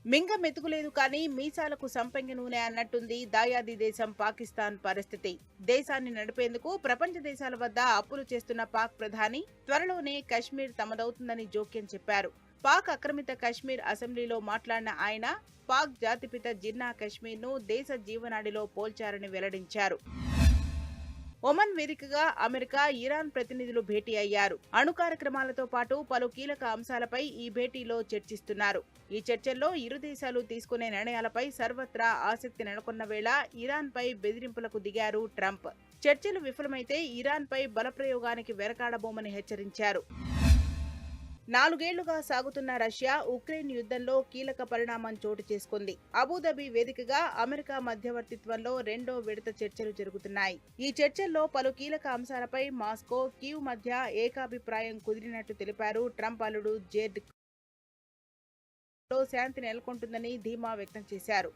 మింగ మెతుకులేదు కానీ మీసాలకు సంపెంగ నూనె అన్నట్టుంది దాయాది దేశం పాకిస్తాన్ పరిస్థితి. దేశాన్ని నడిపేందుకు ప్రపంచ దేశాల వద్ద అప్పులు చేస్తున్న పాక్ ప్రధాని త్వరలోనే కశ్మీర్ తమదవుతుందని జోక్యం చెప్పారు. పాక్ ఆక్రమిత కశ్మీర్ అసెంబ్లీలో మాట్లాడిన ఆయన పాక్ జాతిపిత జిన్నా కశ్మీర్ను దేశ జీవనాడిలో పోల్చారని వెల్లడించారు. ఒమన్ వేదికగా అమెరికా, ఇరాన్ ప్రతినిధులు భేటీ అయ్యారు. అణు కార్యక్రమాలతో పాటు పలు కీలక అంశాలపై ఈ భేటీలో చర్చిస్తున్నారు. ఈ చర్చల్లో ఇరు దేశాలు తీసుకునే నిర్ణయాలపై సర్వత్రా ఆసక్తి నెలకొన్న వేళ ఇరాన్పై బెదిరింపులకు దిగారు ట్రంప్. చర్చలు విఫలమైతే ఇరాన్పై బలప్రయోగానికి వెనకాడబోమని హెచ్చరించారు. 4 ఏళ్లుగా సాగుతున్న రష్యా ఉక్రెయిన్ యుద్ధంలో కీలక పరిణామం చోటు చేసుకుంది. అబుదాబి వేదికగా అమెరికా మధ్యవర్తిత్వంలో రెండో విడత చర్చలు జరుగుతున్నాయి. ఈ చర్చల్లో పలు కీలక అంశాలపై మాస్కో, కీవ్ మధ్య ఏకాభిప్రాయం కుదిరినట్టు తెలిపారు. ట్రంప్ అల్లుడు జేర్డ్ లో శాంతి నెలకొంటుందని ధీమా వ్యక్తం చేశారు.